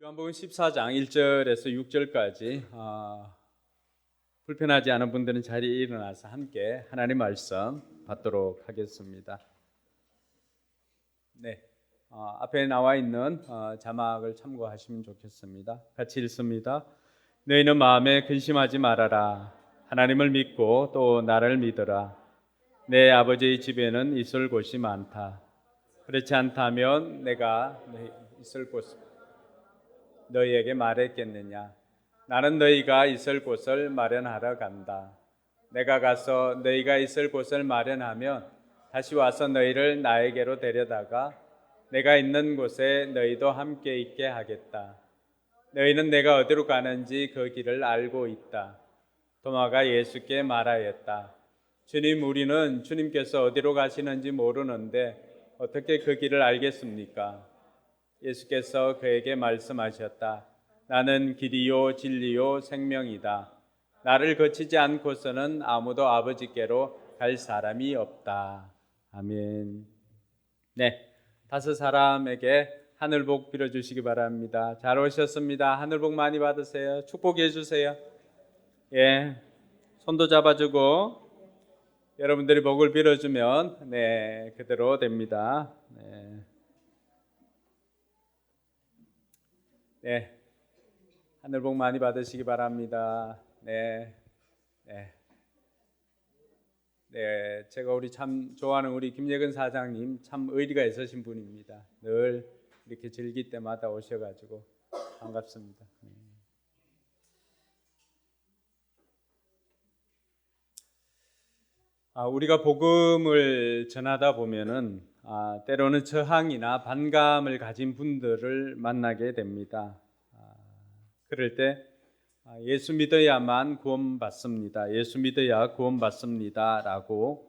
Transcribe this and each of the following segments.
요한복음 14장 1절에서 6절까지 불편하지 않은 분들은 자리에 일어나서 함께 하나님 말씀 받도록 하겠습니다. 네, 앞에 나와 있는 자막을 참고하시면 좋겠습니다. 같이 읽습니다. 너희는 마음에 근심하지 말아라. 하나님을 믿고 또 나를 믿어라. 내 아버지의 집에는 있을 곳이 많다. 그렇지 않다면 내가 있을 곳 너희에게 말했겠느냐? 나는 너희가 있을 곳을 마련하러 간다. 내가 가서 너희가 있을 곳을 마련하면 다시 와서 너희를 나에게로 데려다가 내가 있는 곳에 너희도 함께 있게 하겠다. 너희는 내가 어디로 가는지 그 길을 알고 있다. 도마가 예수께 말하였다. 주님, 우리는 주님께서 어디로 가시는지 모르는데 어떻게 그 길을 알겠습니까? 예수께서 그에게 말씀하셨다. 나는 길이요 진리요 생명이다. 나를 거치지 않고서는 아무도 아버지께로 갈 사람이 없다. 아멘. 네, 다섯 사람에게 하늘복 빌어주시기 바랍니다. 잘 오셨습니다. 하늘복 많이 받으세요. 축복해 주세요. 예, 손도 잡아주고 여러분들이 복을 빌어주면 네, 그대로 됩니다. 네. 네, 하늘 복 많이 받으시기 바랍니다. 네, 네, 네. 제가 우리 참 좋아하는 우리 김예근 사장님 참 의리가 있으신 분입니다. 늘 이렇게 즐길 때마다 오셔가지고 반갑습니다. 우리가 복음을 전하다 보면은 때로는 저항이나 반감을 가진 분들을 만나게 됩니다. 그럴 때 예수 믿어야만 구원받습니다. 예수 믿어야 구원받습니다. 라고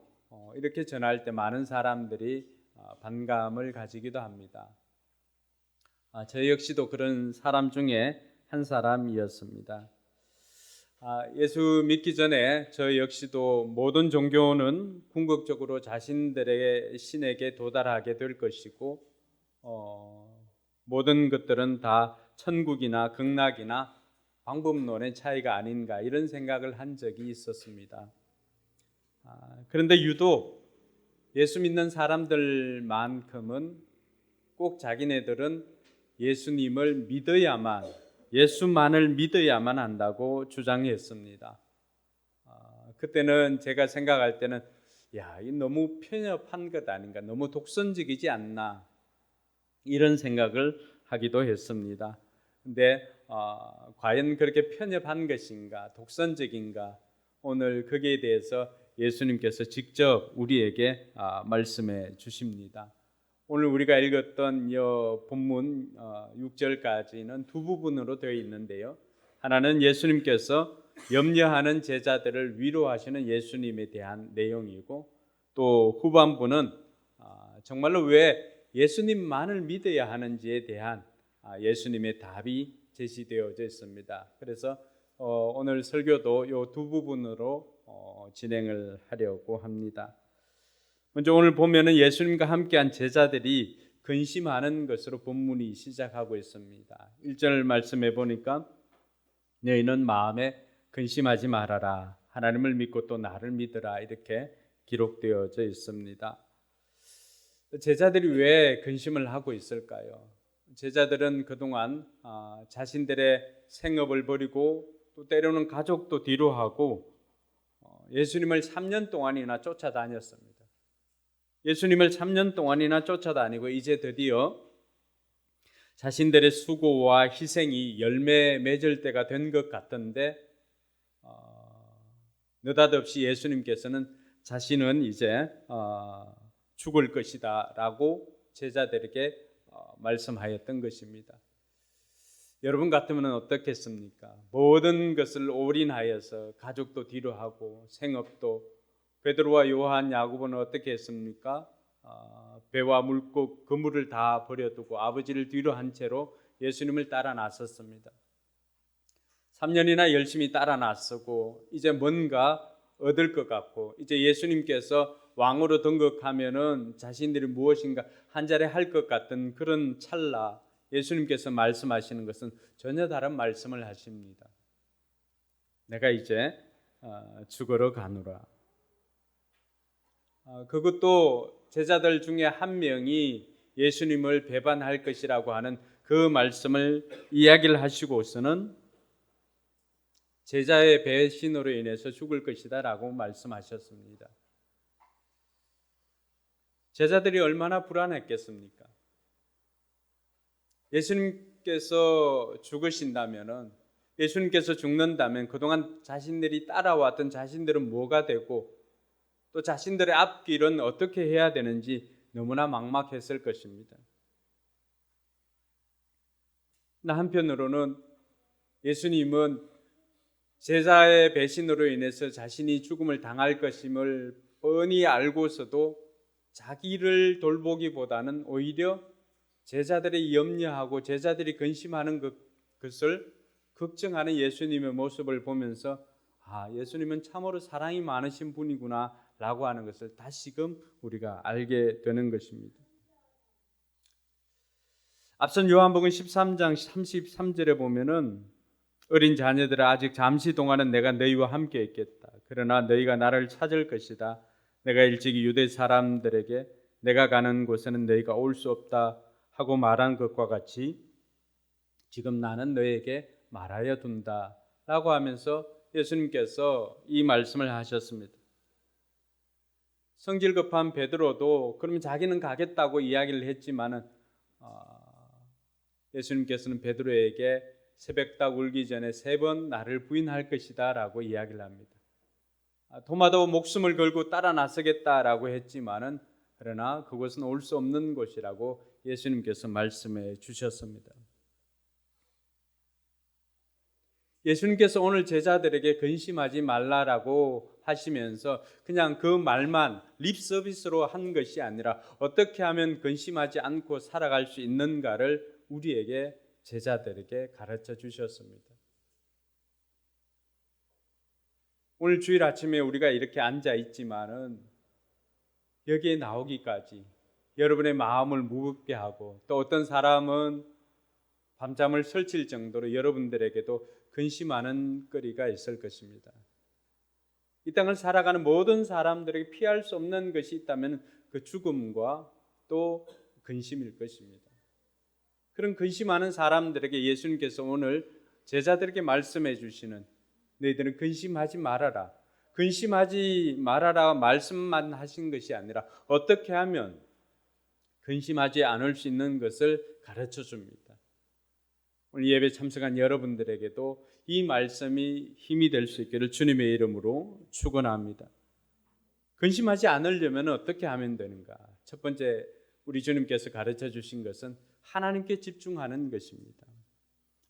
이렇게 전할 때 많은 사람들이 반감을 가지기도 합니다. 저 역시도 그런 사람 중에 한 사람이었습니다. 예수 믿기 전에 저 역시도 모든 종교는 궁극적으로 자신들의 신에게 도달하게 될 것이고 모든 것들은 다 천국이나 극락이나 방법론의 차이가 아닌가 이런 생각을 한 적이 있었습니다. 그런데 유독 예수 믿는 사람들만큼은 꼭 자기네들은 예수님을 믿어야만 예수만을 믿어야만 한다고 주장했습니다. 그때는 제가 생각할 때는 이 너무 편협한 것 아닌가, 너무 독선적이지 않나 이런 생각을 하기도 했습니다. 근데 과연 그렇게 편협한 것인가, 독선적인가? 오늘 거기에 대해서 예수님께서 직접 우리에게 말씀해 주십니다. 오늘 우리가 읽었던 이 본문 6절까지는 두 부분으로 되어 있는데요. 하나는 예수님께서 염려하는 제자들을 위로하시는 예수님에 대한 내용이고 또 후반부는 정말로 왜 예수님만을 믿어야 하는지에 대한 예수님의 답이 제시되어져 있습니다. 그래서 오늘 설교도 이 두 부분으로 진행을 하려고 합니다. 먼저 오늘 보면은 예수님과 함께한 제자들이 근심하는 것으로 본문이 시작하고 있습니다. 1절 말씀해 보니까 너희는 마음에 근심하지 말아라. 하나님을 믿고 또 나를 믿으라. 이렇게 기록되어져 있습니다. 제자들이 왜 근심을 하고 있을까요? 제자들은 그동안 자신들의 생업을 버리고 또 때로는 가족도 뒤로 하고 예수님을 3년 동안이나 쫓아다녔습니다. 예수님을 3년 동안이나 쫓아다니고 이제 드디어 자신들의 수고와 희생이 열매 맺을 때가 된 것 같은데 느닷없이 예수님께서는 자신은 이제 죽을 것이다 라고 제자들에게 말씀하였던 것입니다. 여러분 같으면 어떻겠습니까? 모든 것을 올인하여서 가족도 뒤로 하고 생업도 베드로와 요한, 야고보는 어떻게 했습니까? 배와 물고 그물을 다 버려두고 아버지를 뒤로 한 채로 예수님을 따라 나섰습니다. 3년이나 열심히 따라 나서고 이제 뭔가 얻을 것 같고 이제 예수님께서 왕으로 등극하면은 자신들이 무엇인가 한 자리 할 것 같은 그런 찰나 예수님께서 말씀하시는 것은 전혀 다른 말씀을 하십니다. 내가 이제 죽으러 가노라. 그것도 제자들 중에 한 명이 예수님을 배반할 것이라고 하는 그 말씀을 이야기를 하시고서는 제자의 배신으로 인해서 죽을 것이다 라고 말씀하셨습니다. 제자들이 얼마나 불안했겠습니까? 예수님께서 죽으신다면은, 예수님께서 죽는다면 그동안 자신들이 따라왔던 자신들은 뭐가 되고 또 자신들의 앞길은 어떻게 해야 되는지 너무나 막막했을 것입니다. 한편으로는 예수님은 제자의 배신으로 인해서 자신이 죽음을 당할 것임을 뻔히 알고서도 자기를 돌보기보다는 오히려 제자들이 염려하고 제자들이 근심하는 것을 걱정하는 예수님의 모습을 보면서 예수님은 참으로 사랑이 많으신 분이구나 라고 하는 것을 다시금 우리가 알게 되는 것입니다. 앞선 요한복음 13장 33절에 보면은 어린 자녀들아 아직 잠시 동안은 내가 너희와 함께 있겠다. 그러나 너희가 나를 찾을 것이다. 내가 일찍이 유대 사람들에게 내가 가는 곳에는 너희가 올 수 없다 하고 말한 것과 같이 지금 나는 너희에게 말하여 둔다 라고 하면서 예수님께서 이 말씀을 하셨습니다. 성질 급한 베드로도 그러면 자기는 가겠다고 이야기를 했지만은 예수님께서는 베드로에게 새벽닭 울기 전에 3번 나를 부인할 것이다 라고 이야기를 합니다. 도마도 목숨을 걸고 따라 나서겠다라고 했지만은 그러나 그것은 올 수 없는 곳이라고 예수님께서 말씀해 주셨습니다. 예수님께서 오늘 제자들에게 근심하지 말라라고 하시면서 그냥 그 말만 립 서비스로 한 것이 아니라 어떻게 하면 근심하지 않고 살아갈 수 있는가를 우리에게 제자들에게 가르쳐 주셨습니다. 오늘 주일 아침에 우리가 이렇게 앉아 있지만은 여기에 나오기까지 여러분의 마음을 무겁게 하고 또 어떤 사람은 밤잠을 설칠 정도로 여러분들에게도 근심하는 거리가 있을 것입니다. 이 땅을 살아가는 모든 사람들에게 피할 수 없는 것이 있다면 그 죽음과 또 근심일 것입니다. 그런 근심하는 사람들에게 예수님께서 오늘 제자들에게 말씀해 주시는 너희들은 근심하지 말아라. 근심하지 말아라 말씀만 하신 것이 아니라 어떻게 하면 근심하지 않을 수 있는 것을 가르쳐 줍니다. 오늘 예배 참석한 여러분들에게도 이 말씀이 힘이 될 수 있기를 주님의 이름으로 축원합니다. 근심하지 않으려면 어떻게 하면 되는가? 첫 번째 우리 주님께서 가르쳐 주신 것은 하나님께 집중하는 것입니다.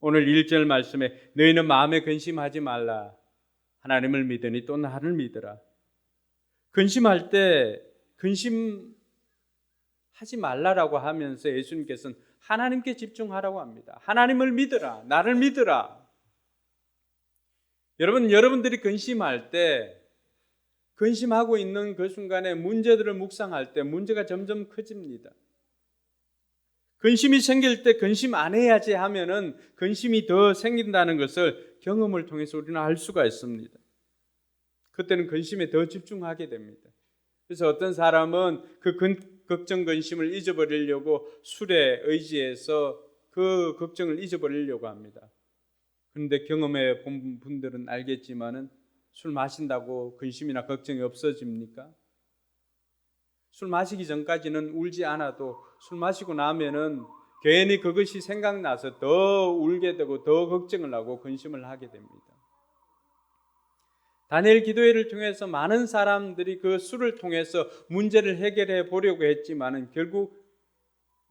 오늘 1절 말씀에 너희는 마음에 근심하지 말라. 하나님을 믿으니 또 나를 믿으라. 근심할 때 근심하지 말라라고 하면서 예수님께서는 하나님께 집중하라고 합니다. 하나님을 믿으라. 나를 믿으라. 여러분들이 근심할 때 근심하고 있는 그 순간에 문제들을 묵상할 때 문제가 점점 커집니다. 근심이 생길 때 근심 안 해야지 하면은 근심이 더 생긴다는 것을 경험을 통해서 우리는 알 수가 있습니다. 그때는 근심에 더 집중하게 됩니다. 그래서 어떤 사람은 그 걱정 근심을 잊어버리려고 술에 의지해서 그 걱정을 잊어버리려고 합니다. 그런데 경험해 본 분들은 알겠지만은 술 마신다고 근심이나 걱정이 없어집니까? 술 마시기 전까지는 울지 않아도 술 마시고 나면은 괜히 그것이 생각나서 더 울게 되고 더 걱정을 하고 근심을 하게 됩니다. 다니엘 기도회를 통해서 많은 사람들이 그 술을 통해서 문제를 해결해 보려고 했지만은 결국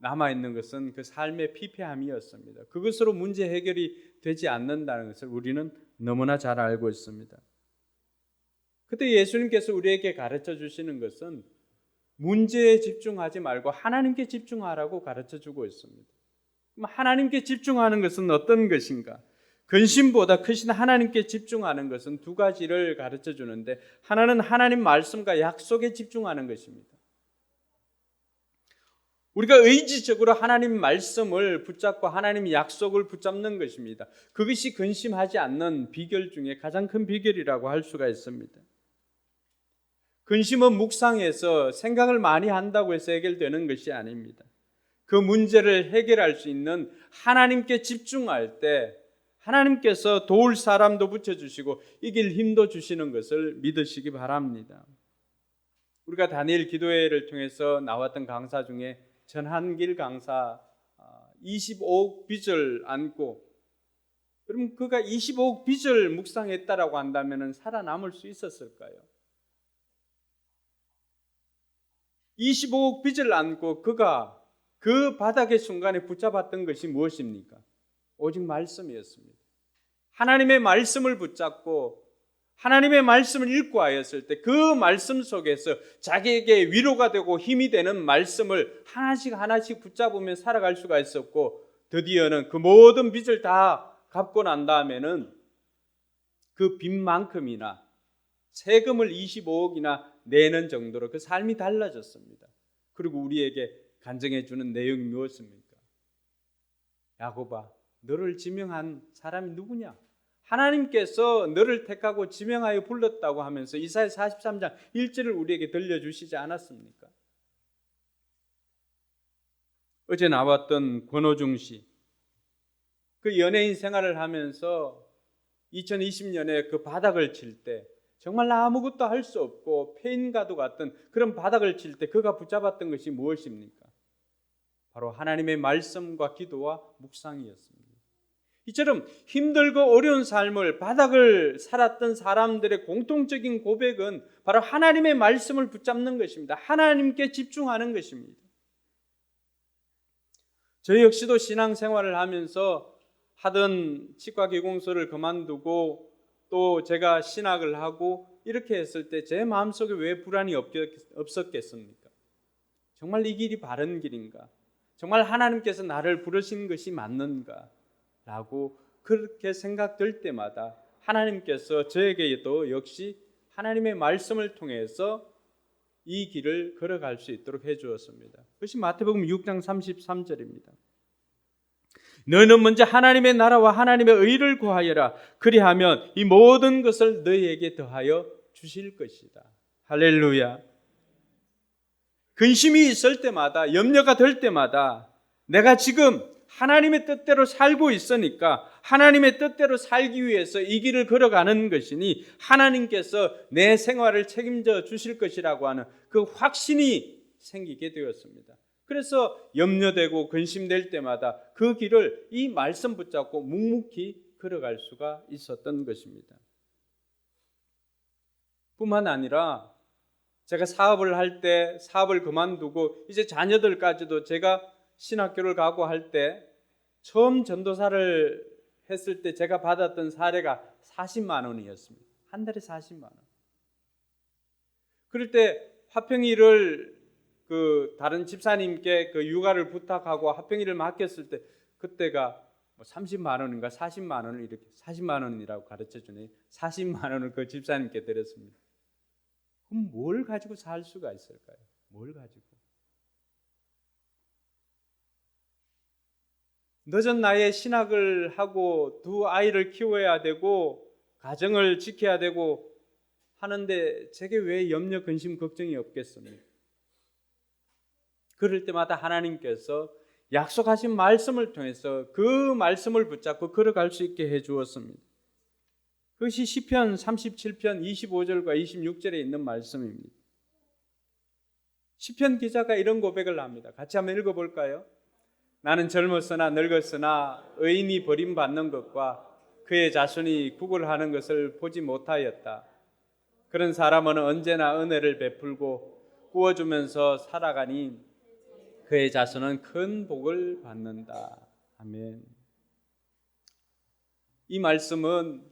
남아있는 것은 그 삶의 피폐함이었습니다. 그것으로 문제 해결이 되지 않는다는 것을 우리는 너무나 잘 알고 있습니다. 그때 예수님께서 우리에게 가르쳐 주시는 것은 문제에 집중하지 말고 하나님께 집중하라고 가르쳐 주고 있습니다. 그럼 하나님께 집중하는 것은 어떤 것인가? 근심보다 크신 하나님께 집중하는 것은 두 가지를 가르쳐 주는데 하나는 하나님 말씀과 약속에 집중하는 것입니다. 우리가 의지적으로 하나님 말씀을 붙잡고 하나님 약속을 붙잡는 것입니다. 그것이 근심하지 않는 비결 중에 가장 큰 비결이라고 할 수가 있습니다. 근심은 묵상해서 생각을 많이 한다고 해서 해결되는 것이 아닙니다. 그 문제를 해결할 수 있는 하나님께 집중할 때 하나님께서 도울 사람도 붙여주시고 이길 힘도 주시는 것을 믿으시기 바랍니다. 우리가 다니엘 기도회를 통해서 나왔던 강사 중에 전한길 강사 25억 빚을 안고, 그럼 그가 25억 빚을 묵상했다라고 한다면 살아남을 수 있었을까요? 25억 빚을 안고 그가 그 바닥의 순간에 붙잡았던 것이 무엇입니까? 오직 말씀이었습니다. 하나님의 말씀을 붙잡고 하나님의 말씀을 읽고 하였을 때 그 말씀 속에서 자기에게 위로가 되고 힘이 되는 말씀을 하나씩 하나씩 붙잡으며 살아갈 수가 있었고, 드디어는 그 모든 빚을 다 갚고 난 다음에는 그 빚만큼이나 세금을 25억이나 내는 정도로 그 삶이 달라졌습니다. 그리고 우리에게 간증해 주는 내용이 무엇입니까? 야곱아, 너를 지명한 사람이 누구냐? 하나님께서 너를 택하고 지명하여 불렀다고 하면서 이사야 43장 1절을 우리에게 들려주시지 않았습니까? 어제 나왔던 권호중 씨, 그 연예인 생활을 하면서 2020년에 그 바닥을 칠 때 정말 아무것도 할 수 없고 폐인과도 같은 그런 바닥을 칠 때 그가 붙잡았던 것이 무엇입니까? 바로 하나님의 말씀과 기도와 묵상이었습니다. 이처럼 힘들고 어려운 삶을 바닥을 살았던 사람들의 공통적인 고백은 바로 하나님의 말씀을 붙잡는 것입니다. 하나님께 집중하는 것입니다. 저 역시도 신앙생활을 하면서 하던 치과기공소를 그만두고 또 제가 신학을 하고 이렇게 했을 때 제 마음속에 왜 불안이 없었겠습니까? 정말 이 길이 바른 길인가? 정말 하나님께서 나를 부르신 것이 맞는가? 라고 그렇게 생각될 때마다 하나님께서 저에게도 역시 하나님의 말씀을 통해서 이 길을 걸어갈 수 있도록 해주었습니다. 그것이 마태복음 6장 33절입니다. 너는 먼저 하나님의 나라와 하나님의 의를 구하여라. 그리하면 이 모든 것을 너희에게 더하여 주실 것이다. 할렐루야. 근심이 있을 때마다, 염려가 될 때마다 내가 지금 하나님의 뜻대로 살고 있으니까 하나님의 뜻대로 살기 위해서 이 길을 걸어가는 것이니 하나님께서 내 생활을 책임져 주실 것이라고 하는 그 확신이 생기게 되었습니다. 그래서 염려되고 근심될 때마다 그 길을 이 말씀 붙잡고 묵묵히 걸어갈 수가 있었던 것입니다. 뿐만 아니라 제가 사업을 할 때 사업을 그만두고 이제 자녀들까지도 제가 신학교를 가고 할 때 처음 전도사를 했을 때 제가 받았던 사례가 40만 원이었습니다. 한 달에 40만 원. 그럴 때 화평일을 그 다른 집사님께 그 육아를 부탁하고 화평일을 맡겼을 때 그때가 30만 원인가 40만 원을 이렇게 40만 원이라고 가르쳐 주네. 40만 원을 그 집사님께 드렸습니다. 그럼 뭘 가지고 살 수가 있을까요? 뭘 가지고? 늦은 나이에 신학을 하고 두 아이를 키워야 되고 가정을 지켜야 되고 하는데 제게 왜 염려, 근심, 걱정이 없겠습니까? 그럴 때마다 하나님께서 약속하신 말씀을 통해서 그 말씀을 붙잡고 걸어갈 수 있게 해주었습니다. 그것이 시편 37편 25절과 26절에 있는 말씀입니다. 시편 기자가 이런 고백을 합니다. 같이 한번 읽어볼까요? 나는 젊었으나 늙었으나 의인이 버림받는 것과 그의 자손이 구걸하는 것을 보지 못하였다. 그런 사람은 언제나 은혜를 베풀고 구워주면서 살아가니 그의 자손은 큰 복을 받는다. 아멘. 이 말씀은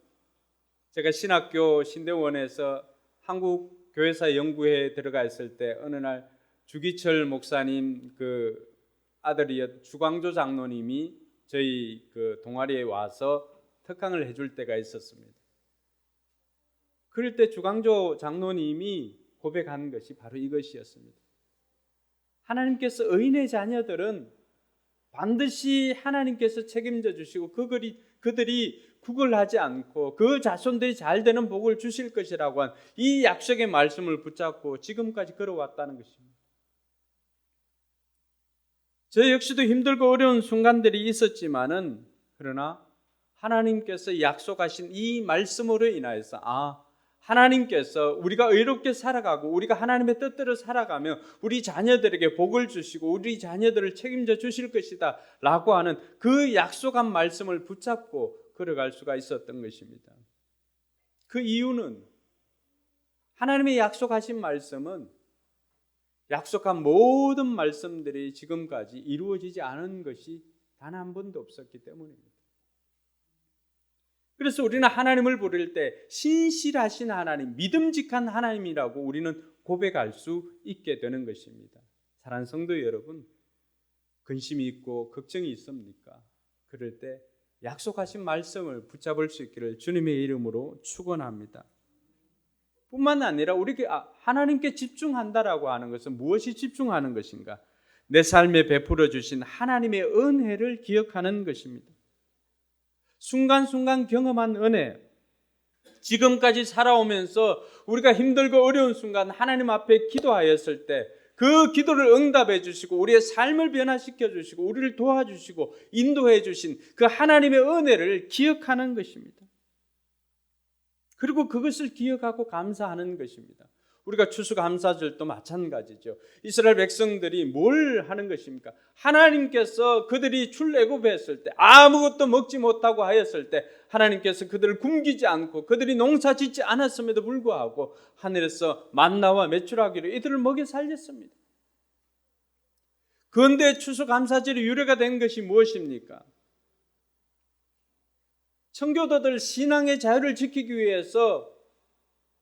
제가 신학교 신대원에서 한국교회사 연구회에 들어가 있을 때 어느 날 주기철 목사님 그 아들이었 주광조 장로님이 저희 그 동아리에 와서 특강을 해줄 때가 있었습니다. 그럴 때 주광조 장로님이 고백한 것이 바로 이것이었습니다. 하나님께서 의인의 자녀들은 반드시 하나님께서 책임져 주시고 그들이 구걸하지 않고 그 자손들이 잘 되는 복을 주실 것이라고 한 이 약속의 말씀을 붙잡고 지금까지 걸어왔다는 것입니다. 저 역시도 힘들고 어려운 순간들이 있었지만은 그러나 하나님께서 약속하신 이 말씀으로 인하여서 하나님께서 우리가 의롭게 살아가고 우리가 하나님의 뜻대로 살아가며 우리 자녀들에게 복을 주시고 우리 자녀들을 책임져 주실 것이다 라고 하는 그 약속한 말씀을 붙잡고 걸어갈 수가 있었던 것입니다. 그 이유는 하나님의 약속하신 말씀은 약속한 모든 말씀들이 지금까지 이루어지지 않은 것이 단 한 번도 없었기 때문입니다. 그래서 우리는 하나님을 부를 때 신실하신 하나님, 믿음직한 하나님이라고 우리는 고백할 수 있게 되는 것입니다. 사랑하는 성도 여러분, 근심이 있고 걱정이 있습니까? 그럴 때 약속하신 말씀을 붙잡을 수 있기를 주님의 이름으로 축원합니다. 뿐만 아니라 우리가 하나님께 집중한다라고 하는 것은 무엇이 집중하는 것인가? 내 삶에 베풀어 주신 하나님의 은혜를 기억하는 것입니다. 순간순간 경험한 은혜, 지금까지 살아오면서 우리가 힘들고 어려운 순간 하나님 앞에 기도하였을 때 그 기도를 응답해 주시고 우리의 삶을 변화시켜 주시고 우리를 도와주시고 인도해 주신 그 하나님의 은혜를 기억하는 것입니다. 그리고 그것을 기억하고 감사하는 것입니다. 우리가 추수감사절도 마찬가지죠. 이스라엘 백성들이 뭘 하는 것입니까? 하나님께서 그들이 출애굽했을 때 아무것도 먹지 못하고 하였을 때 하나님께서 그들을 굶기지 않고 그들이 농사짓지 않았음에도 불구하고 하늘에서 만나와 메추라기로 이들을 먹여 살렸습니다. 그런데 추수감사절이 유래가 된 것이 무엇입니까? 청교도들 신앙의 자유를 지키기 위해서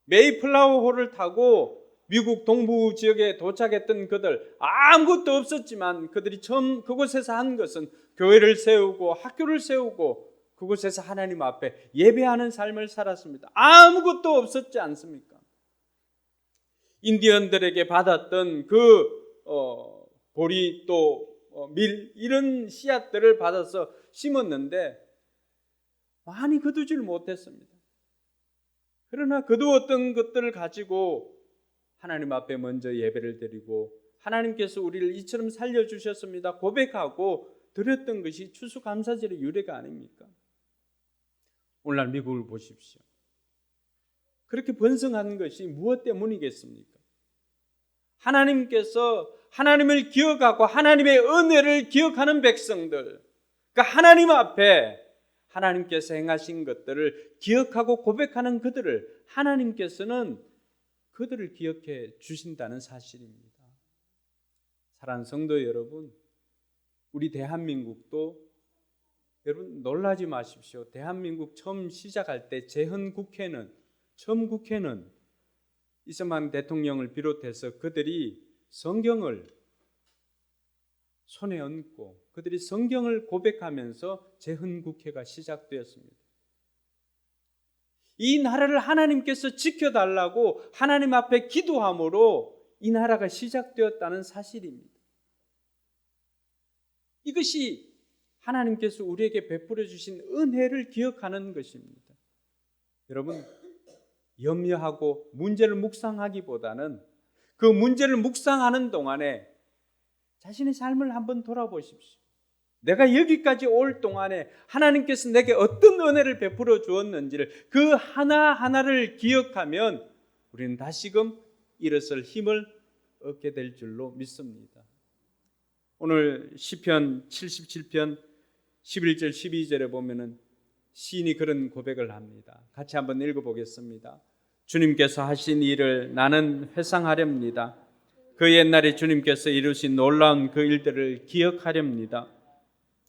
메이플라워호를 타고 미국 동부 지역에 도착했던 그들, 아무것도 없었지만 그들이 처음 그곳에서 한 것은 교회를 세우고 학교를 세우고 그곳에서 하나님 앞에 예배하는 삶을 살았습니다. 아무것도 없었지 않습니까? 인디언들에게 받았던 보리 또 밀 이런 씨앗들을 받아서 심었는데 많이 거두질 못했습니다. 그러나 거두었던 것들을 가지고 하나님 앞에 먼저 예배를 드리고 하나님께서 우리를 이처럼 살려주셨습니다 고백하고 드렸던 것이 추수감사절의 유래가 아닙니까? 오늘날 미국을 보십시오. 그렇게 번성한 것이 무엇 때문이겠습니까? 하나님께서 하나님을 기억하고 하나님의 은혜를 기억하는 백성들, 그러니까 하나님 앞에 하나님께서 행하신 것들을 기억하고 고백하는 그들을 하나님께서는 그들을 기억해 주신다는 사실입니다. 사랑하는 성도 여러분, 우리 대한민국도 여러분 놀라지 마십시오. 대한민국 처음 시작할 때 처음 국회는 이승만 대통령을 비롯해서 그들이 성경을 손에 얹고 그들이 성경을 고백하면서 재헌국회가 시작되었습니다. 이 나라를 하나님께서 지켜달라고 하나님 앞에 기도함으로 이 나라가 시작되었다는 사실입니다. 이것이 하나님께서 우리에게 베풀어 주신 은혜를 기억하는 것입니다. 여러분, 염려하고 문제를 묵상하기보다는 그 문제를 묵상하는 동안에 자신의 삶을 한번 돌아보십시오. 내가 여기까지 올 동안에 하나님께서 내게 어떤 은혜를 베풀어 주었는지를 그 하나하나를 기억하면 우리는 다시금 일어설 힘을 얻게 될 줄로 믿습니다. 오늘 시편 77편 11절 12절에 보면은 시인이 그런 고백을 합니다. 같이 한번 읽어보겠습니다. 주님께서 하신 일을 나는 회상하렵니다. 그 옛날에 주님께서 이루신 놀라운 그 일들을 기억하렵니다.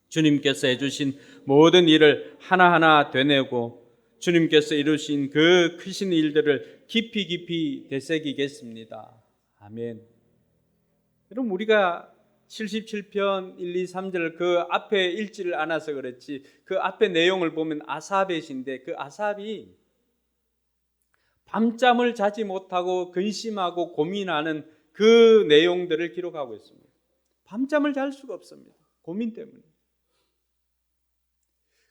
주님께서 해주신 모든 일을 하나하나 되뇌고 주님께서 이루신 그 크신 일들을 깊이 되새기겠습니다. 아멘. 여러분, 우리가 77편 1, 2, 3절 그 앞에 읽지를 않아서 그렇지 그 앞에 내용을 보면 아삽의시인데 그 아삽이 밤잠을 자지 못하고 근심하고 고민하는 그 내용들을 기록하고 있습니다. 밤잠을 잘 수가 없습니다. 고민 때문에.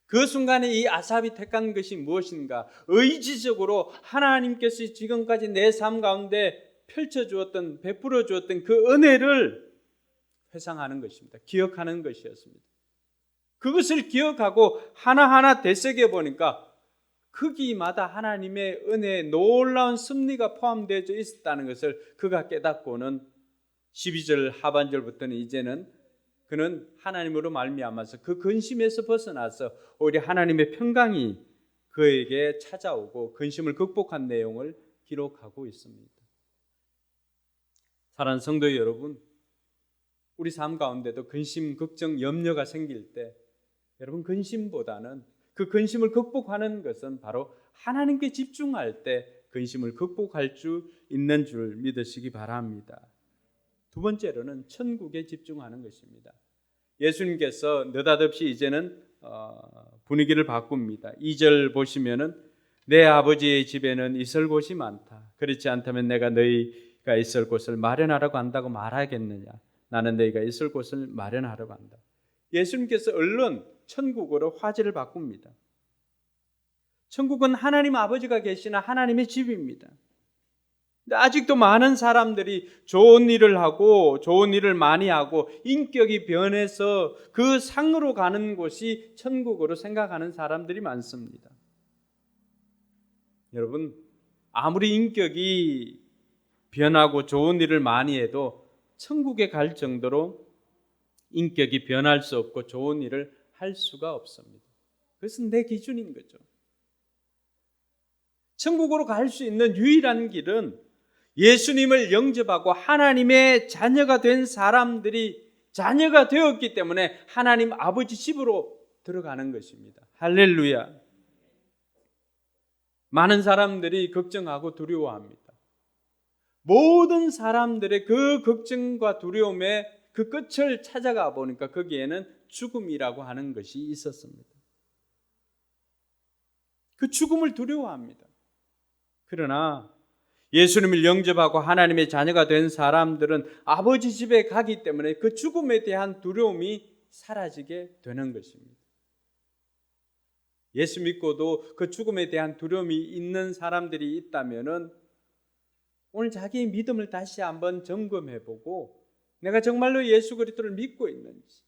그 순간에 이 아삽이 택한 것이 무엇인가? 의지적으로 하나님께서 지금까지 내 삶 가운데 펼쳐주었던, 베풀어 주었던 그 은혜를 회상하는 것입니다. 기억하는 것이었습니다. 그것을 기억하고 하나하나 되새겨 보니까 크기마다 하나님의 은혜에 놀라운 섭리가 포함되어 있었다는 것을 그가 깨닫고는 12절 하반절부터는 이제는 그는 하나님으로 말미암아서 그 근심에서 벗어나서 오히려 하나님의 평강이 그에게 찾아오고 근심을 극복한 내용을 기록하고 있습니다. 사랑하는 성도 여러분, 우리 삶 가운데도 근심, 걱정, 염려가 생길 때 여러분 근심보다는 그 근심을 극복하는 것은 바로 하나님께 집중할 때 근심을 극복할 수 있는 줄 믿으시기 바랍니다. 두 번째로는 천국에 집중하는 것입니다. 예수님께서 느닷없이 이제는 분위기를 바꿉니다. 2절 보시면은 내 아버지의 집에는 있을 곳이 많다. 그렇지 않다면 내가 너희가 있을 곳을 마련하라고 한다고 말하겠느냐. 나는 너희가 있을 곳을 마련하라고 한다. 예수님께서 얼른 천국으로 화제를 바꿉니다. 천국은 하나님 아버지가 계시는 하나님의 집입니다. 근데 아직도 많은 사람들이 좋은 일을 하고 좋은 일을 많이 하고 인격이 변해서 그 상으로 가는 곳이 천국으로 생각하는 사람들이 많습니다. 여러분, 아무리 인격이 변하고 좋은 일을 많이 해도 천국에 갈 정도로 인격이 변할 수 없고 좋은 일을 할 수가 없습니다. 그것은 내 기준인 거죠. 천국으로 갈 수 있는 유일한 길은 예수님을 영접하고 하나님의 자녀가 된 사람들이 자녀가 되었기 때문에 하나님 아버지 집으로 들어가는 것입니다. 할렐루야. 많은 사람들이 걱정하고 두려워합니다. 모든 사람들의 그 걱정과 두려움의 그 끝을 찾아가 보니까 거기에는 죽음이라고 하는 것이 있었습니다. 그 죽음을 두려워합니다. 그러나 예수님을 영접하고 하나님의 자녀가 된 사람들은 아버지 집에 가기 때문에 그 죽음에 대한 두려움이 사라지게 되는 것입니다. 예수 믿고도 그 죽음에 대한 두려움이 있는 사람들이 있다면은 오늘 자기의 믿음을 다시 한번 점검해보고 내가 정말로 예수 그리스도를 믿고 있는지,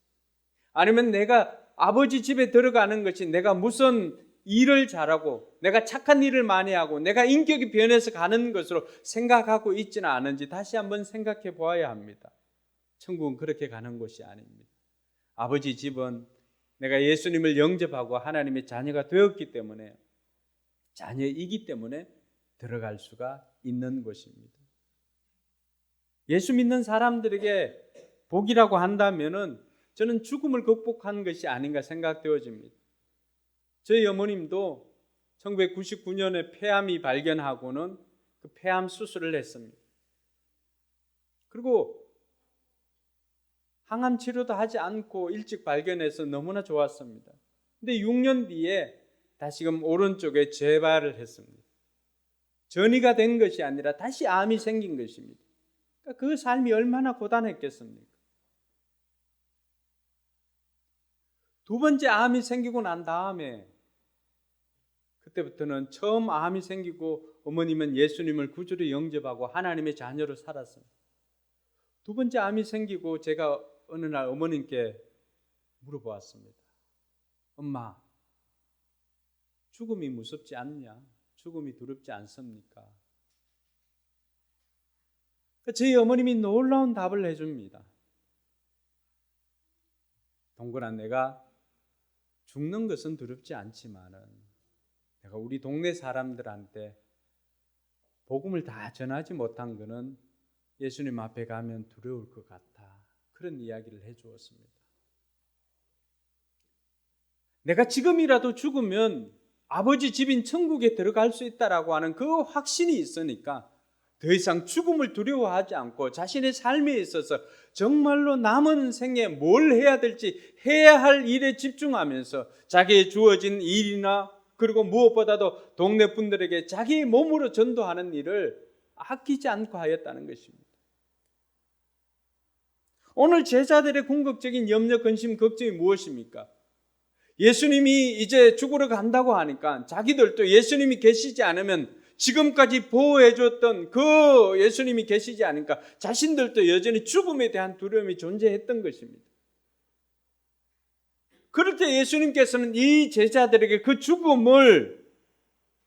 아니면 내가 아버지 집에 들어가는 것이 내가 무슨 일을 잘하고 내가 착한 일을 많이 하고 내가 인격이 변해서 가는 것으로 생각하고 있지는 않은지 다시 한번 생각해 보아야 합니다. 천국은 그렇게 가는 곳이 아닙니다. 아버지 집은 내가 예수님을 영접하고 하나님의 자녀가 되었기 때문에, 자녀이기 때문에 들어갈 수가 있는 곳입니다. 예수 믿는 사람들에게 복이라고 한다면은 저는 죽음을 극복한 것이 아닌가 생각되어집니다. 저희 어머님도 1999년에 폐암이 발견하고는 그 폐암 수술을 했습니다. 그리고 항암 치료도 하지 않고 일찍 발견해서 너무나 좋았습니다. 근데 6년 뒤에 다시금 오른쪽에 재발을 했습니다. 전이가 된 것이 아니라 다시 암이 생긴 것입니다. 그러니까 그 삶이 얼마나 고단했겠습니까? 두 번째 암이 생기고 난 다음에 그때부터는 처음 암이 생기고 어머님은 예수님을 구주로 영접하고 하나님의 자녀로 살았습니다. 두 번째 암이 생기고 제가 어느 날 어머님께 물어보았습니다. 엄마, 죽음이 무섭지 않냐? 죽음이 두렵지 않습니까? 저희 어머님이 놀라운 답을 해줍니다. 동그란 내가 죽는 것은 두렵지 않지만은 내가 우리 동네 사람들한테 복음을 다 전하지 못한 것은 예수님 앞에 가면 두려울 것 같다. 그런 이야기를 해주었습니다. 내가 지금이라도 죽으면 아버지 집인 천국에 들어갈 수 있다라고 하는 그 확신이 있으니까 더 이상 죽음을 두려워하지 않고 자신의 삶에 있어서 정말로 남은 생에 뭘 해야 될지 해야 할 일에 집중하면서 자기의 주어진 일이나 그리고 무엇보다도 동네 분들에게 자기의 몸으로 전도하는 일을 아끼지 않고 하였다는 것입니다. 오늘 제자들의 궁극적인 염려, 근심, 걱정이 무엇입니까? 예수님이 이제 죽으러 간다고 하니까 자기들도 예수님이 계시지 않으면 지금까지 보호해 줬던 그 예수님이 계시지 않으니까 자신들도 여전히 죽음에 대한 두려움이 존재했던 것입니다. 그럴 때 예수님께서는 이 제자들에게 그 죽음을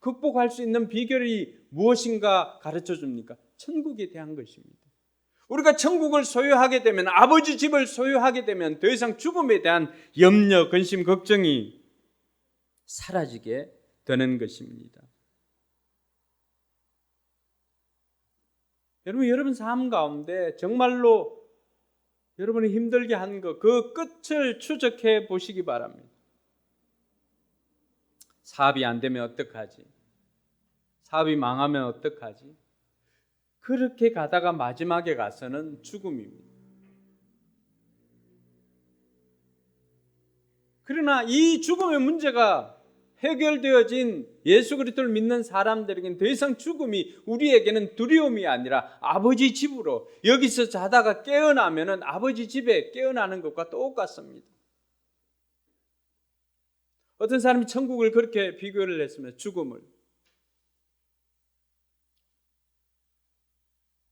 극복할 수 있는 비결이 무엇인가 가르쳐 줍니까? 천국에 대한 것입니다. 우리가 천국을 소유하게 되면, 아버지 집을 소유하게 되면 더 이상 죽음에 대한 염려, 근심, 걱정이 사라지게 되는 것입니다. 여러분 삶 가운데 정말로 여러분이 힘들게 한 것, 그 끝을 추적해 보시기 바랍니다. 사업이 안 되면 어떡하지? 사업이 망하면 어떡하지? 그렇게 가다가 마지막에 가서는 죽음입니다. 그러나 이 죽음의 문제가 해결되어진 예수 그리스도를 믿는 사람들에게는 더 이상 죽음이 우리에게는 두려움이 아니라 아버지 집으로, 여기서 자다가 깨어나면은 아버지 집에 깨어나는 것과 똑같습니다. 어떤 사람이 천국을 그렇게 비교를 했습니다. 죽음을.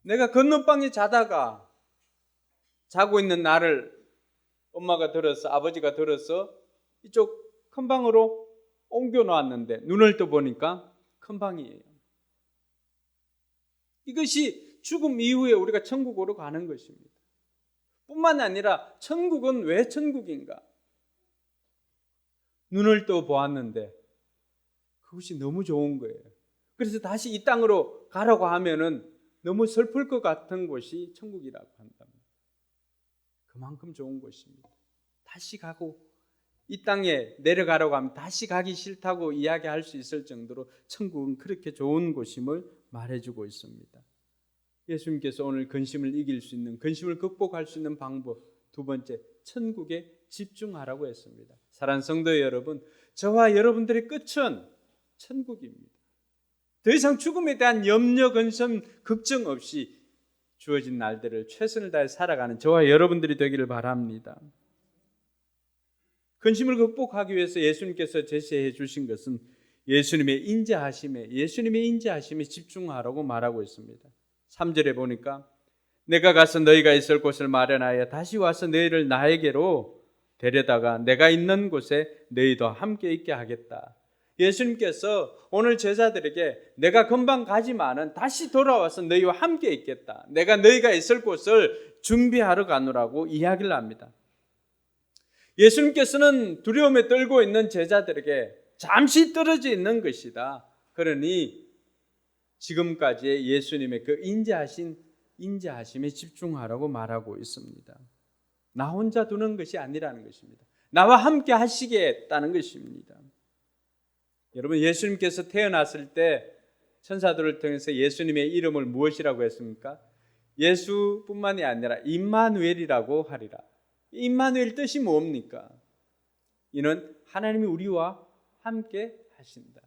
내가 건너방에 자다가 자고 있는 나를 엄마가 들어서, 아버지가 들어서 이쪽 큰 방으로 옮겨 놓았는데 눈을 떠 보니까 큰 방이에요. 이것이 죽음 이후에 우리가 천국으로 가는 것입니다. 뿐만 아니라 천국은 왜 천국인가? 눈을 떠 보았는데 그것이 너무 좋은 거예요. 그래서 다시 이 땅으로 가라고 하면은 너무 슬플 것 같은 곳이 천국이라고 한답니다. 그만큼 좋은 곳입니다. 다시 가고 이 땅에 내려가라고 하면 다시 가기 싫다고 이야기할 수 있을 정도로 천국은 그렇게 좋은 곳임을 말해주고 있습니다. 예수님께서 오늘 근심을 이길 수 있는, 근심을 극복할 수 있는 방법, 두 번째, 천국에 집중하라고 했습니다. 사랑하는 성도 여러분, 저와 여러분들의 끝은 천국입니다. 더 이상 죽음에 대한 염려, 근심, 걱정 없이 주어진 날들을 최선을 다해 살아가는 저와 여러분들이 되기를 바랍니다. 근심을 극복하기 위해서 예수님께서 제시해 주신 것은 예수님의 인자하심에 집중하라고 말하고 있습니다. 3절에 보니까 내가 가서 너희가 있을 곳을 마련하여 다시 와서 너희를 나에게로 데려다가 내가 있는 곳에 너희도 함께 있게 하겠다. 예수님께서 오늘 제자들에게 내가 금방 가지만은 다시 돌아와서 너희와 함께 있겠다. 내가 너희가 있을 곳을 준비하러 가노라고 이야기를 합니다. 예수님께서는 두려움에 떨고 있는 제자들에게 잠시 떨어져 있는 것이다. 그러니 지금까지의 예수님의 그 인자하심에 집중하라고 말하고 있습니다. 나 혼자 두는 것이 아니라는 것입니다. 나와 함께 하시겠다는 것입니다. 여러분, 예수님께서 태어났을 때 천사들을 통해서 예수님의 이름을 무엇이라고 했습니까? 예수뿐만이 아니라 임마누엘이라고 하리라. 임마누엘 뜻이 뭡니까? 이는 하나님이 우리와 함께 하신다.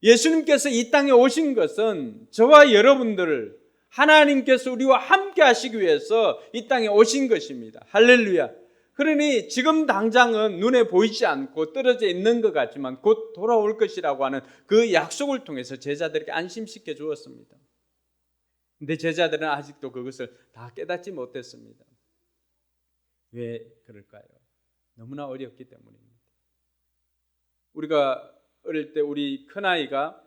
예수님께서 이 땅에 오신 것은 저와 여러분들을 하나님께서 우리와 함께 하시기 위해서 이 땅에 오신 것입니다. 할렐루야. 그러니 지금 당장은 눈에 보이지 않고 떨어져 있는 것 같지만 곧 돌아올 것이라고 하는 그 약속을 통해서 제자들에게 안심시켜 주었습니다. 근데 제자들은 아직도 그것을 다 깨닫지 못했습니다. 왜 그럴까요? 너무나 어렵기 때문입니다. 우리가 어릴 때 우리 큰아이가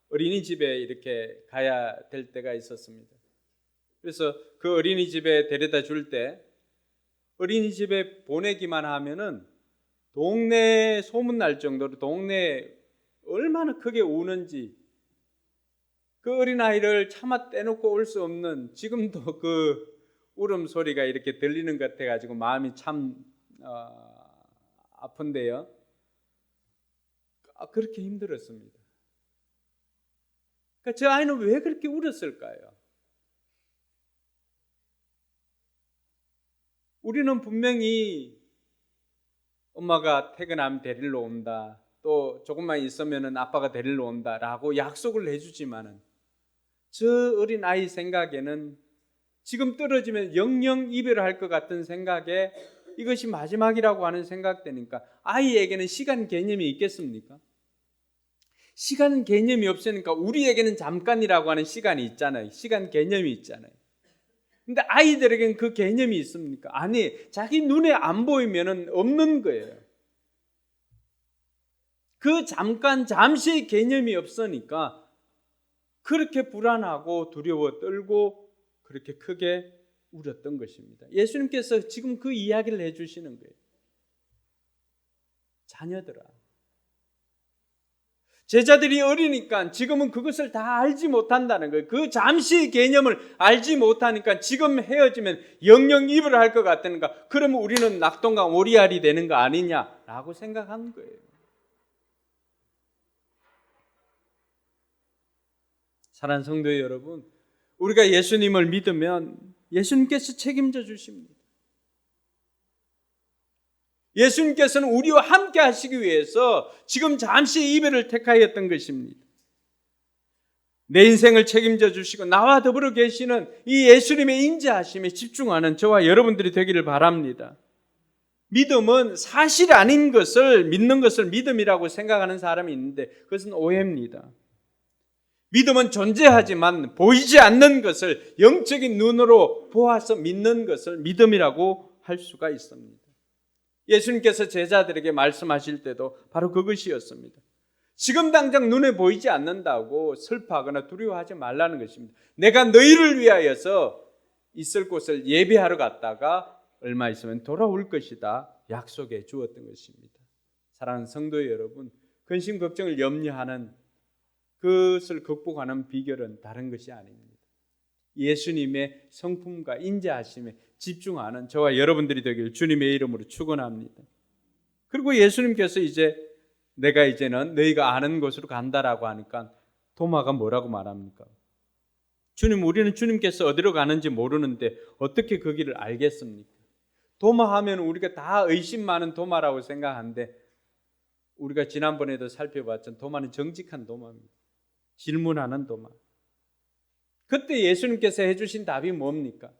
어린이집에 이렇게 가야 될 때가 있었습니다. 그래서 그 어린이집에 데려다 줄 때 어린이집에 보내기만 하면은 동네에 소문날 정도로 동네에 얼마나 크게 우는지 그 어린아이를 차마 떼놓고 올 수 없는, 지금도 그 울음소리가 이렇게 들리는 것 같아가지고 마음이 참 아픈데요. 그렇게 힘들었습니다. 그러니까 저 아이는 왜 그렇게 울었을까요? 우리는 분명히 엄마가 퇴근하면 데리러 온다, 또 조금만 있으면 아빠가 데리러 온다라고 약속을 해주지만은 저 어린 아이 생각에는 지금 떨어지면 영영 이별할 것 같은 생각에 이것이 마지막이라고 하는 생각되니까 아이에게는 시간 개념이 있겠습니까? 시간 개념이 없으니까 우리에게는 잠깐이라고 하는 시간이 있잖아요. 시간 개념이 있잖아요. 근데 아이들에게는 그 개념이 있습니까? 아니, 자기 눈에 안 보이면은 없는 거예요. 그 잠깐, 잠시의 개념이 없으니까 그렇게 불안하고 두려워 떨고 그렇게 크게 울었던 것입니다. 예수님께서 지금 그 이야기를 해주시는 거예요. 자녀들아, 제자들이 어리니까 지금은 그것을 다 알지 못한다는 거예요. 그 잠시의 개념을 알지 못하니까 지금 헤어지면 영영 이별할 것 같으니까 그러면 우리는 낙동강 오리알이 되는 거 아니냐라고 생각한 거예요. 사랑하는 성도 여러분, 우리가 예수님을 믿으면 예수님께서 책임져 주십니다. 예수님께서는 우리와 함께 하시기 위해서 지금 잠시 이별을 택하였던 것입니다. 내 인생을 책임져 주시고 나와 더불어 계시는 이 예수님의 인자하심에 집중하는 저와 여러분들이 되기를 바랍니다. 믿음은 사실 아닌 것을 믿는 것을 믿음이라고 생각하는 사람이 있는데 그것은 오해입니다. 믿음은 존재하지만 보이지 않는 것을 영적인 눈으로 보아서 믿는 것을 믿음이라고 할 수가 있습니다. 예수님께서 제자들에게 말씀하실 때도 바로 그것이었습니다. 지금 당장 눈에 보이지 않는다고 슬퍼하거나 두려워하지 말라는 것입니다. 내가 너희를 위하여서 있을 곳을 예비하러 갔다가 얼마 있으면 돌아올 것이다 약속해 주었던 것입니다. 사랑하는 성도 여러분, 근심 걱정을 염려하는 그것을 극복하는 비결은 다른 것이 아닙니다. 예수님의 성품과 인자하심에 집중하는 저와 여러분들이 되길 주님의 이름으로 축원합니다. 그리고 예수님께서 내가 이제는 너희가 아는 곳으로 간다라고 하니까 도마가 뭐라고 말합니까? 우리는 주님께서 어디로 가는지 모르는데 어떻게 그 길을 알겠습니까? 도마하면 우리가 다 의심 많은 도마라고 생각하는데 우리가 지난번에도 살펴봤던 도마는 정직한 도마입니다. 질문하는 도마. 그때 예수님께서 해주신 답이 뭡니까?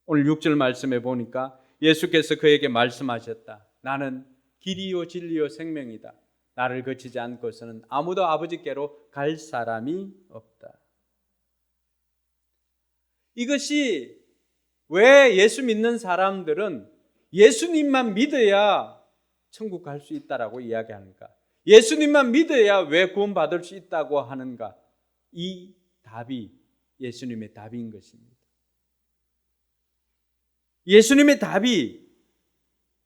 오늘 6절 말씀에 보니까 예수께서 그에게 말씀하셨다. 나는 길이요 진리요 생명이다. 나를 거치지 않고서는 아무도 아버지께로 갈 사람이 없다. 이것이 왜 예수 믿는 사람들은 예수님만 믿어야 천국 갈 수 있다라고 이야기하는가? 예수님만 믿어야 왜 구원받을 수 있다고 하는가? 이 답이 예수님의 답인 것입니다. 예수님의 답이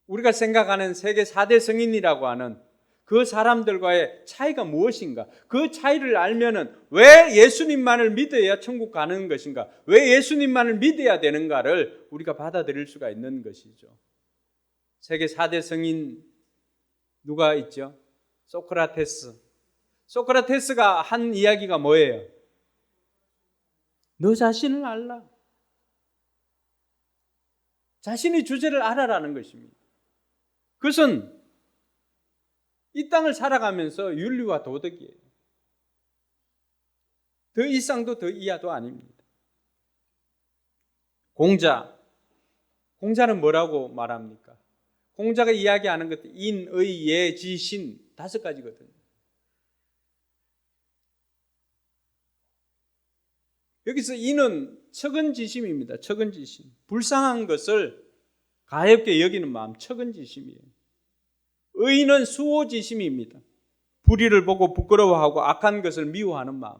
우리가 생각하는 세계 4대 성인이라고 하는 그 사람들과의 차이가 무엇인가? 그 차이를 알면은 왜 예수님만을 믿어야 천국 가는 것인가? 왜 예수님만을 믿어야 되는가를 우리가 받아들일 수가 있는 것이죠. 세계 4대 성인 누가 있죠? 소크라테스. 소크라테스가 한 이야기가 뭐예요? 너 자신을 알라. 자신의 주제를 알아라는 것입니다. 그것은 이 땅을 살아가면서 윤리와 도덕이에요. 더 이상도 더 이하도 아닙니다. 공자는 뭐라고 말합니까? 공자가 이야기하는 것도 인, 의, 예, 지, 신 5가지거든요. 여기서 인은 척은지심입니다. 척은지심. 불쌍한 것을 가엽게 여기는 마음, 척은지심이에요. 의는 수호지심입니다. 불의를 보고 부끄러워하고 악한 것을 미워하는 마음.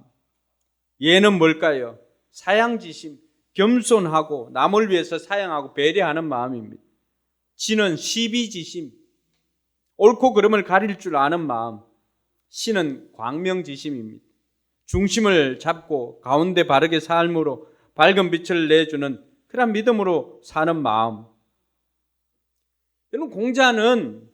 예는 뭘까요? 사양지심, 겸손하고 남을 위해서 사양하고 배려하는 마음입니다. 지는 시비지심, 옳고 그름을 가릴 줄 아는 마음. 신은 광명지심입니다. 중심을 잡고 가운데 바르게 삶으로 밝은 빛을 내주는 그런 믿음으로 사는 마음. 여러분, 공자는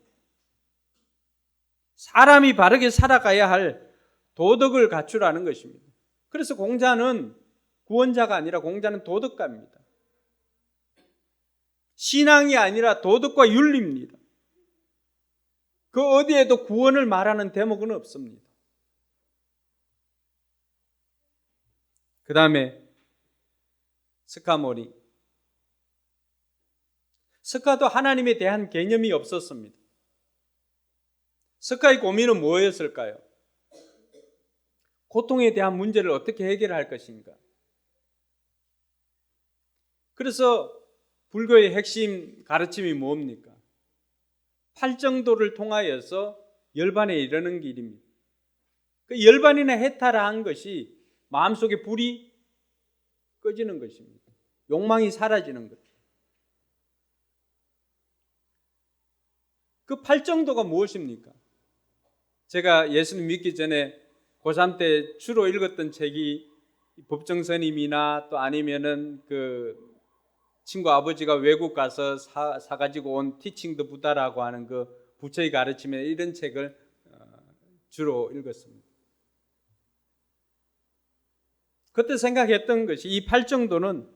사람이 바르게 살아가야 할 도덕을 갖추라는 것입니다. 그래서 공자는 구원자가 아니라 공자는 도덕가입니다. 신앙이 아니라 도덕과 윤리입니다. 그 어디에도 구원을 말하는 대목은 없습니다. 그 다음에 스카모니. 스카도 하나님에 대한 개념이 없었습니다. 스카의 고민은 뭐였을까요? 고통에 대한 문제를 어떻게 해결할 것인가? 그래서 불교의 핵심 가르침이 뭡니까? 팔정도를 통하여서 열반에 이르는 길입니다. 그 열반이나 해탈한 것이 마음속에 불이 꺼지는 것입니다. 욕망이 사라지는 것. 그 팔정도가 무엇입니까? 제가 예수님 믿기 전에 고3 때 주로 읽었던 책이 법정스님이나 또 아니면은 그 친구 아버지가 외국 가서 사가지고 온 티칭 더 부다라고 하는 그 부처의 가르침에 이런 책을 주로 읽었습니다. 그때 생각했던 것이 이 팔정도는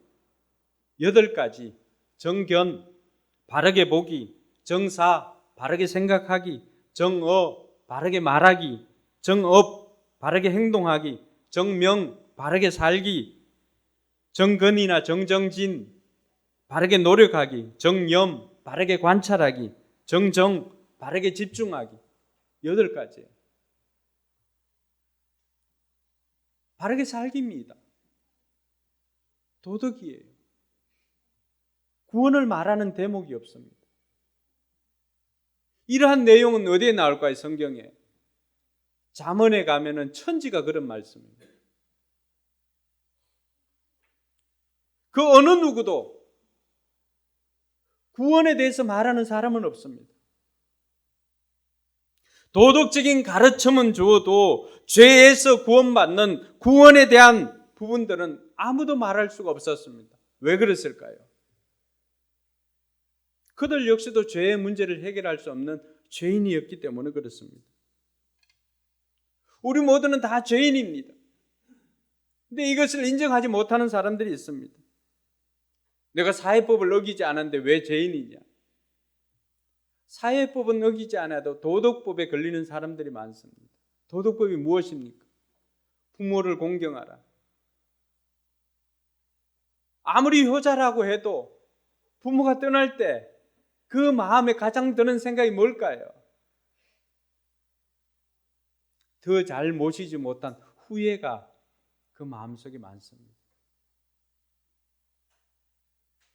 8가지: 정견, 바르게 보기; 정사, 바르게 생각하기; 정어, 바르게 말하기; 정업, 바르게 행동하기; 정명, 바르게 살기; 정근이나 정정진, 바르게 노력하기; 정념, 바르게 관찰하기; 정정, 바르게 집중하기. 8가지예요. 바르게 살기입니다. 도덕이에요. 구원을 말하는 대목이 없습니다. 이러한 내용은 어디에 나올까요? 성경에. 잠언에 가면은 천지가 그런 말씀입니다. 그 어느 누구도 구원에 대해서 말하는 사람은 없습니다. 도덕적인 가르침은 주어도 죄에서 구원받는 구원에 대한 부분들은 아무도 말할 수가 없었습니다. 왜 그랬을까요? 그들 역시도 죄의 문제를 해결할 수 없는 죄인이었기 때문에 그렇습니다. 우리 모두는 다 죄인입니다. 근데 이것을 인정하지 못하는 사람들이 있습니다. 내가 사회법을 어기지 않았는데 왜 죄인이냐? 사회법은 어기지 않아도 도덕법에 걸리는 사람들이 많습니다. 도덕법이 무엇입니까? 부모를 공경하라. 아무리 효자라고 해도 부모가 떠날 때 그 마음에 가장 드는 생각이 뭘까요? 더 잘 모시지 못한 후회가 그 마음속에 많습니다.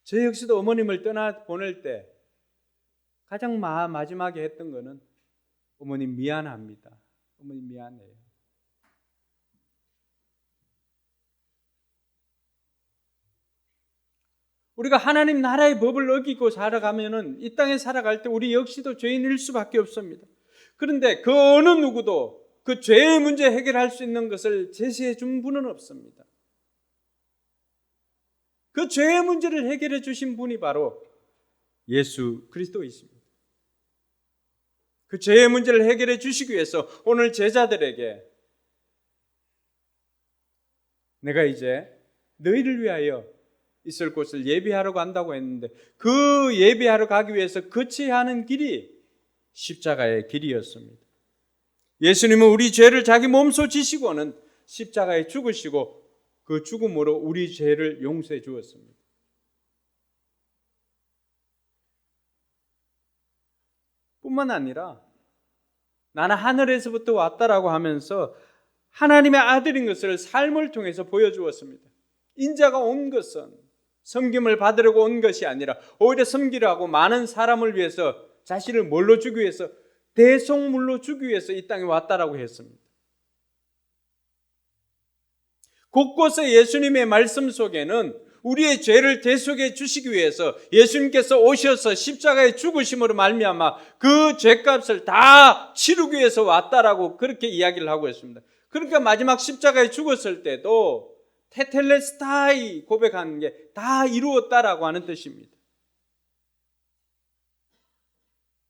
저 역시도 어머님을 떠나 보낼 때 가장 마지막에 했던 거는 어머님 미안합니다. 어머님 미안해요. 우리가 하나님 나라의 법을 어기고 살아가면은 이 땅에 살아갈 때 우리 역시도 죄인일 수밖에 없습니다. 그런데 그 어느 누구도 그 죄의 문제 해결할 수 있는 것을 제시해 준 분은 없습니다. 그 죄의 문제를 해결해 주신 분이 바로 예수 그리스도이십니다. 그 죄의 문제를 해결해 주시기 위해서 오늘 제자들에게 내가 이제 너희를 위하여 있을 곳을 예비하러 간다고 했는데 그 예비하러 가기 위해서 거쳐야 하는 길이 십자가의 길이었습니다. 예수님은 우리 죄를 자기 몸소 지시고는 십자가에 죽으시고 그 죽음으로 우리 죄를 용서해 주었습니다. 뿐만 아니라 나는 하늘에서부터 왔다라고 하면서 하나님의 아들인 것을 삶을 통해서 보여주었습니다. 인자가 온 것은 섬김을 받으려고 온 것이 아니라 오히려 섬기려고 많은 사람을 위해서 자신을 뭘로 주기 위해서 대속물로 주기 위해서 이 땅에 왔다라고 했습니다. 곳곳에 예수님의 말씀 속에는 우리의 죄를 대속해 주시기 위해서 예수님께서 오셔서 십자가에 죽으심으로 말미암아 그 죄값을 다 치르기 위해서 왔다라고 그렇게 이야기를 하고 있습니다. 그러니까 마지막 십자가에 죽었을 때도 테텔레스타이 고백하는 게 다 이루었다라고 하는 뜻입니다.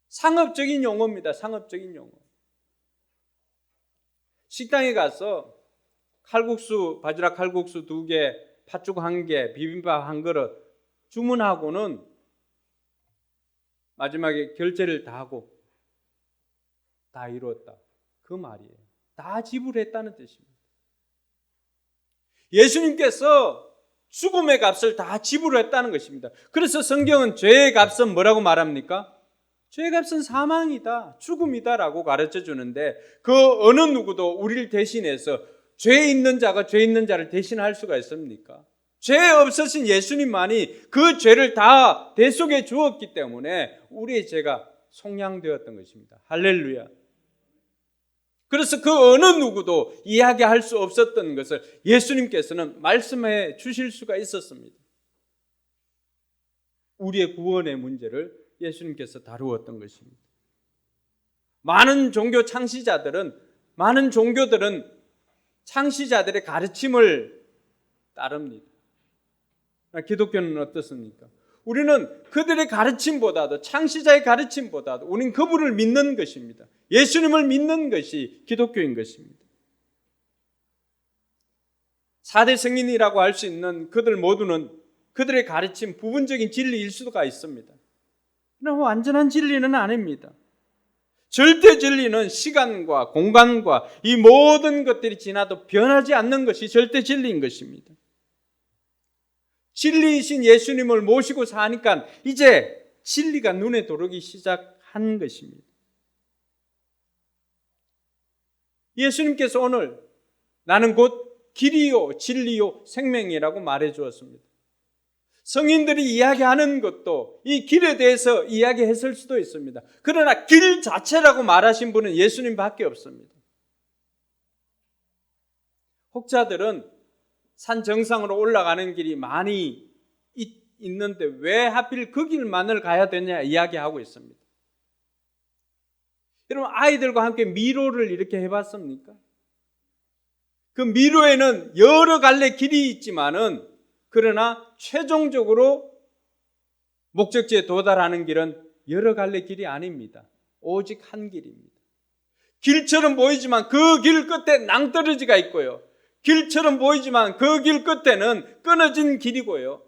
상업적인 용어입니다. 상업적인 용어. 식당에 가서 칼국수, 바지락 칼국수 2개, 팥죽 1개, 비빔밥 1그릇 주문하고는 마지막에 결제를 다 하고 다 이루었다. 그 말이에요. 다 지불했다는 뜻입니다. 예수님께서 죽음의 값을 다 지불했다는 것입니다. 그래서 성경은 죄의 값은 뭐라고 말합니까? 죄의 값은 사망이다, 죽음이다라고 가르쳐 주는데 그 어느 누구도 우리를 대신해서 죄 있는 자가 죄 있는 자를 대신할 수가 있습니까? 죄 없으신 예수님만이 그 죄를 다 대속해 주었기 때문에 우리의 죄가 속량되었던 것입니다. 할렐루야. 그래서 그 어느 누구도 이야기할 수 없었던 것을 예수님께서는 말씀해 주실 수가 있었습니다. 우리의 구원의 문제를 예수님께서 다루었던 것입니다. 많은 종교 창시자들은, 많은 종교들은 창시자들의 가르침을 따릅니다. 기독교는 어떻습니까? 우리는 그들의 가르침보다도, 창시자의 가르침보다도 우리는 그분을 믿는 것입니다. 예수님을 믿는 것이 기독교인 것입니다. 4대 성인이라고 할 수 있는 그들 모두는 그들의 가르침, 부분적인 진리일 수가 있습니다. 그러나 완전한 진리는 아닙니다. 절대 진리는 시간과 공간과 이 모든 것들이 지나도 변하지 않는 것이 절대 진리인 것입니다. 진리이신 예수님을 모시고 사니까 이제 진리가 눈에 들어오기 시작한 것입니다. 예수님께서 오늘 나는 곧 길이요 진리요 생명이라고 말해 주었습니다. 성인들이 이야기하는 것도 이 길에 대해서 이야기했을 수도 있습니다. 그러나 길 자체라고 말하신 분은 예수님밖에 없습니다. 혹자들은 산 정상으로 올라가는 길이 많이 있는데 왜 하필 그 길만을 가야 되냐 이야기하고 있습니다. 여러분, 아이들과 함께 미로를 이렇게 해봤습니까? 그 미로에는 여러 갈래 길이 있지만은 그러나 최종적으로 목적지에 도달하는 길은 여러 갈래 길이 아닙니다. 오직 한 길입니다. 길처럼 보이지만 그 길 끝에 낭떠러지가 있고요. 길처럼 보이지만 그 길 끝에는 끊어진 길이고요.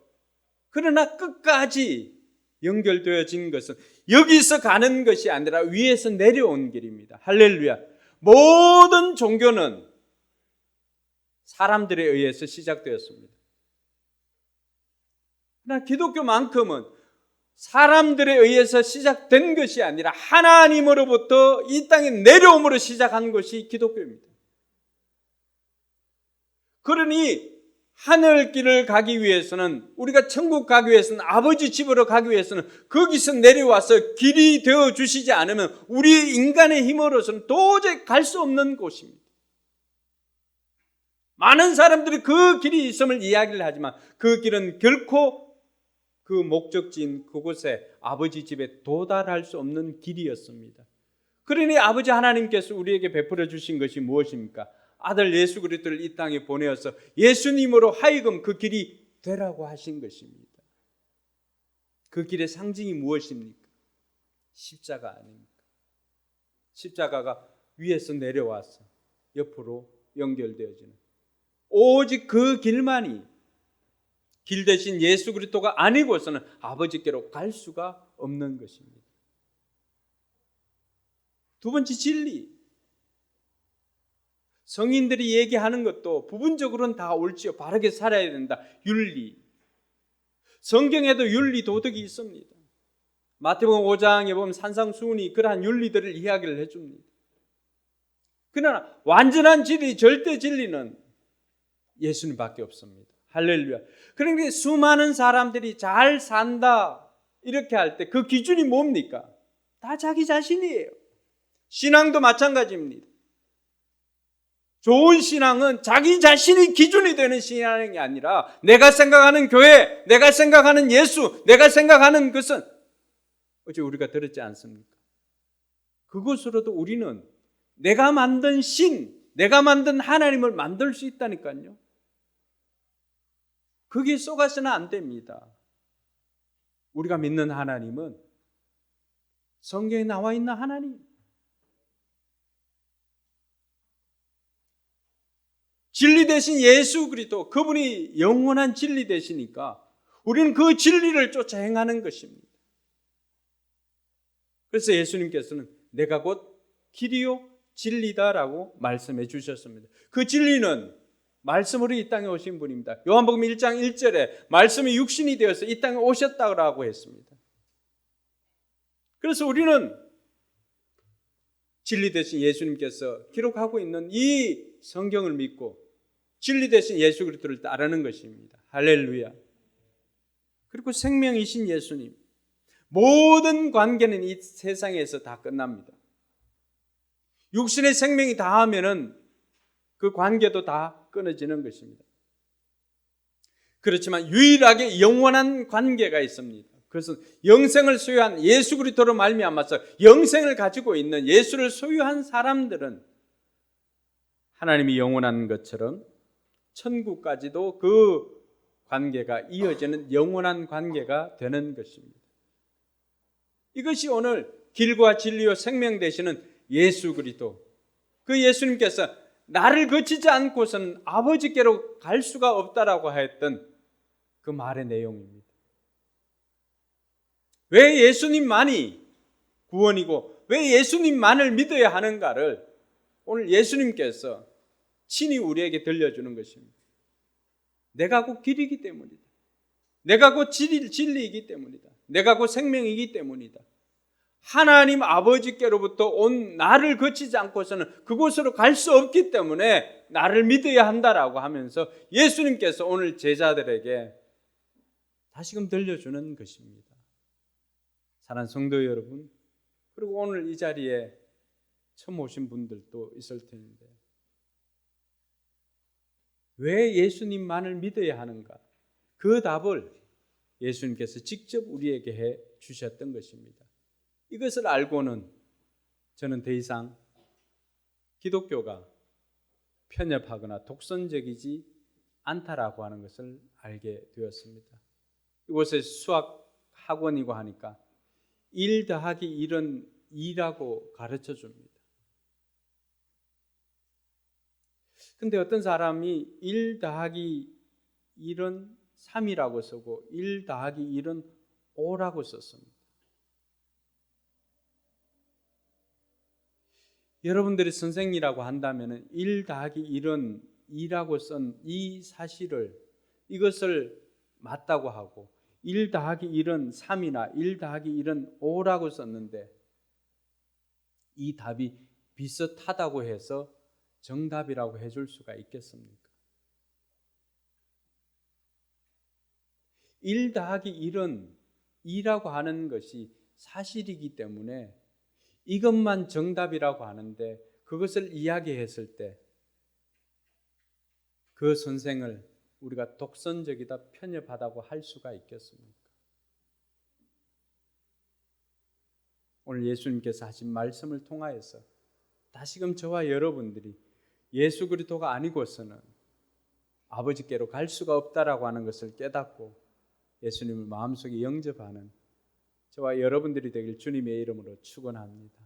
그러나 끝까지 연결되어진 것은 여기서 가는 것이 아니라 위에서 내려온 길입니다. 할렐루야. 모든 종교는 사람들에 의해서 시작되었습니다. 그러나 기독교만큼은 사람들에 의해서 시작된 것이 아니라 하나님으로부터 이 땅에 내려옴으로 시작한 것이 기독교입니다. 그러니 하늘길을 가기 위해서는, 우리가 천국 가기 위해서는, 아버지 집으로 가기 위해서는 거기서 내려와서 길이 되어 주시지 않으면 우리 인간의 힘으로서는 도저히 갈 수 없는 곳입니다. 많은 사람들이 그 길이 있음을 이야기를 하지만 그 길은 결코 그 목적지인 그곳에 아버지 집에 도달할 수 없는 길이었습니다. 그러니 아버지 하나님께서 우리에게 베풀어 주신 것이 무엇입니까? 아들 예수 그리스도를 이 땅에 보내어서 예수님으로 하여금 그 길이 되라고 하신 것입니다. 그 길의 상징이 무엇입니까? 십자가 아닙니까? 십자가가 위에서 내려와서 옆으로 연결되어지는, 오직 그 길만이 길 대신 예수 그리스도가 아니고서는 아버지께로 갈 수가 없는 것입니다. 두 번째 진리, 성인들이 얘기하는 것도 부분적으로는 다 옳지요. 바르게 살아야 된다. 윤리, 성경에도 윤리 도덕이 있습니다. 마태복음 5장에 보면 산상수훈이 그러한 윤리들을 이야기를 해줍니다. 그러나 완전한 진리, 절대 진리는 예수님밖에 없습니다. 할렐루야. 그런데 수많은 사람들이 잘 산다 이렇게 할 때 그 기준이 뭡니까? 다 자기 자신이에요. 신앙도 마찬가지입니다. 좋은 신앙은 자기 자신이 기준이 되는 신앙이 아니라 내가 생각하는 교회, 내가 생각하는 예수, 내가 생각하는 것은, 어제 우리가 들었지 않습니까? 그것으로도 우리는 내가 만든 신, 내가 만든 하나님을 만들 수 있다니까요. 거기에 쏘가서는 안 됩니다. 우리가 믿는 하나님은 성경에 나와 있는 하나님, 진리 대신 예수 그리스도, 그분이 영원한 진리 되시니까 우리는 그 진리를 쫓아 행하는 것입니다. 그래서 예수님께서는 내가 곧 길이요 진리다라고 말씀해 주셨습니다. 그 진리는 말씀으로 이 땅에 오신 분입니다. 요한복음 1장 1절에 말씀이 육신이 되어서 이 땅에 오셨다고 했습니다. 그래서 우리는 진리 되신 예수님께서 기록하고 있는 이 성경을 믿고 진리 되신 예수 그리스도를 따르는 것입니다. 할렐루야. 그리고 생명이신 예수님, 모든 관계는 이 세상에서 다 끝납니다. 육신의 생명이 다하면은 그 관계도 다 끊어지는 것입니다. 그렇지만 유일하게 영원한 관계가 있습니다. 그것은 영생을 소유한 예수 그리스도로 말미암아서 영생을 가지고 있는 예수를 소유한 사람들은 하나님이 영원한 것처럼 천국까지도 그 관계가 이어지는 영원한 관계가 되는 것입니다. 이것이 오늘 길과 진리와 생명 되시는 예수 그리스도, 그 예수님께서 나를 거치지 않고서는 아버지께로 갈 수가 없다라고 했던 그 말의 내용입니다. 왜 예수님만이 구원이고 왜 예수님만을 믿어야 하는가를 오늘 예수님께서 친히 우리에게 들려주는 것입니다. 내가 곧 길이기 때문이다. 내가 곧 진리이기 때문이다. 내가 곧 생명이기 때문이다. 하나님 아버지께로부터 온 나를 거치지 않고서는 그곳으로 갈 수 없기 때문에 나를 믿어야 한다라고 하면서 예수님께서 오늘 제자들에게 다시금 들려주는 것입니다. 사랑하는 성도 여러분, 그리고 오늘 이 자리에 처음 오신 분들도 있을 텐데 왜 예수님만을 믿어야 하는가? 그 답을 예수님께서 직접 우리에게 해 주셨던 것입니다. 이것을 알고는 저는 더 이상 기독교가 편협하거나 독선적이지 않다라고 하는 것을 알게 되었습니다. 이곳에 수학 학원이고 하니까 1 더하기 1은 2라고 가르쳐 줍니다. 근데 어떤 사람이 1 더하기 1은 3이라고 쓰고 1 더하기 1은 5라고 썼습니다. 여러분들이 선생이라고 한다면 1 더하기 1은 2라고 쓴 이 사실을 이것을 맞다고 하고 1 더하기 1은 3이나 1 더하기 1은 5라고 썼는데 이 답이 비슷하다고 해서 정답이라고 해줄 수가 있겠습니까? 1 더하기 1은 2라고 하는 것이 사실이기 때문에 이것만 정답이라고 하는데 그것을 이야기했을 때 그 선생을 우리가 독선적이다, 편협하다고 할 수가 있겠습니까? 오늘 예수님께서 하신 말씀을 통하여서 다시금 저와 여러분들이 예수 그리스도가 아니고서는 아버지께로 갈 수가 없다라고 하는 것을 깨닫고 예수님을 마음속에 영접하는 저와 여러분들이 되길 주님의 이름으로 축원합니다.